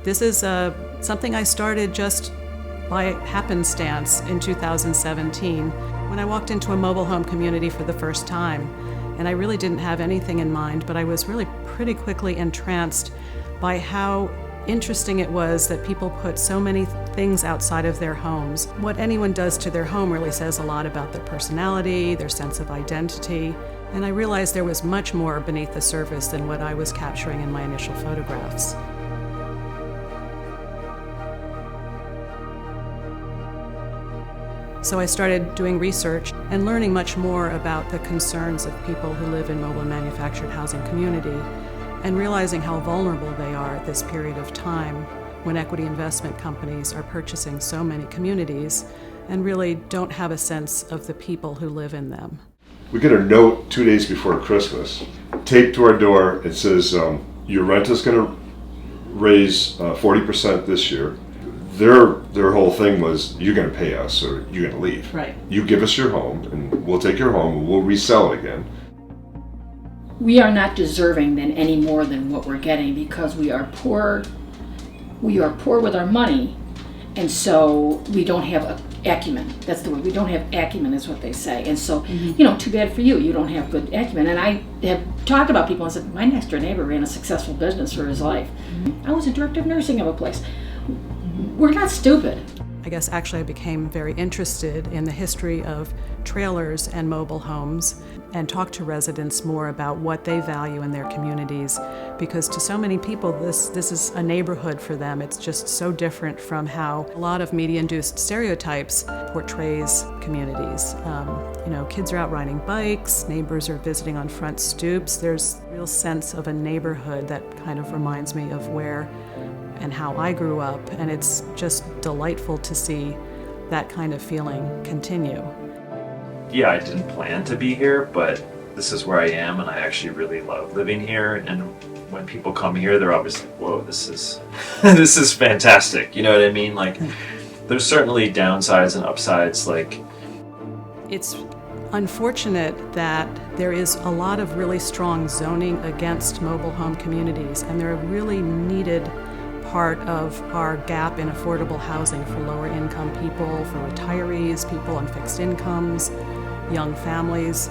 This is something I started just by happenstance in 2017 when I walked into a mobile home community for the first time. And I really didn't have anything in mind, but I was really pretty quickly entranced by how interesting it was that people put so many things outside of their homes. What anyone does to their home really says a lot about their personality, their sense of identity, and I realized there was much more beneath the surface than what I was capturing in my initial photographs. So I started doing research and learning much more about the concerns of people who live in mobile and manufactured housing community, and realizing how vulnerable they are at this period of time when equity investment companies are purchasing so many communities and really don't have a sense of the people who live in them. We get a note 2 days before Christmas, taped to our door. It says, your rent is going to raise 40% this year. Their whole thing was, you're going to pay us or you're going to leave. Right. You give us your home and we'll take your home and we'll resell it again. We are not deserving than any more than what we're getting because we are poor. We are poor with our money, and so we don't have acumen. That's the word. We don't have acumen, is what they say. And so, too bad for you. You don't have good acumen. And I have talked about people and said, my next door neighbor ran a successful business for his life. I was a director of nursing of a place. We're not stupid. I guess actually I became very interested in the history of trailers and mobile homes and talked to residents more about what they value in their communities, because to so many people this is a neighborhood for them. It's just so different from how a lot of media-induced stereotypes portrays communities. Kids are out riding bikes, neighbors are visiting on front stoops. There's a real sense of a neighborhood that kind of reminds me of where and how I grew up, and it's just delightful to see that kind of feeling continue. Yeah, I didn't plan to be here, but this is where I am, and I actually really love living here. And when people come here, they're always like, whoa, this is this is fantastic. You know what I mean? Like, there's certainly downsides and upsides. Like, it's unfortunate that there is a lot of really strong zoning against mobile home communities, and they're a really needed part of our gap in affordable housing for lower income people, for retirees, people on fixed incomes, young families.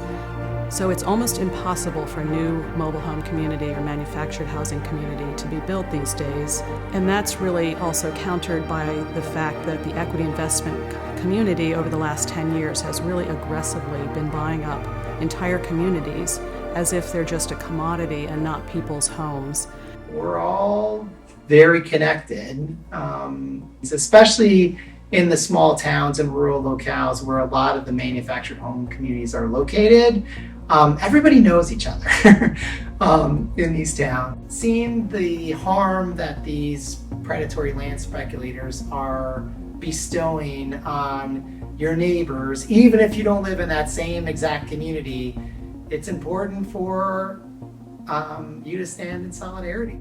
So it's almost impossible for a new mobile home community or manufactured housing community to be built these days. And that's really also countered by the fact that the equity investment community over the last 10 years has really aggressively been buying up entire communities as if they're just a commodity and not people's homes. We're all very connected, especially in the small towns and rural locales where a lot of the manufactured home communities are located. Everybody knows each other in these towns. Seeing the harm that these predatory land speculators are bestowing on your neighbors, even if you don't live in that same exact community, it's important for you to stand in solidarity.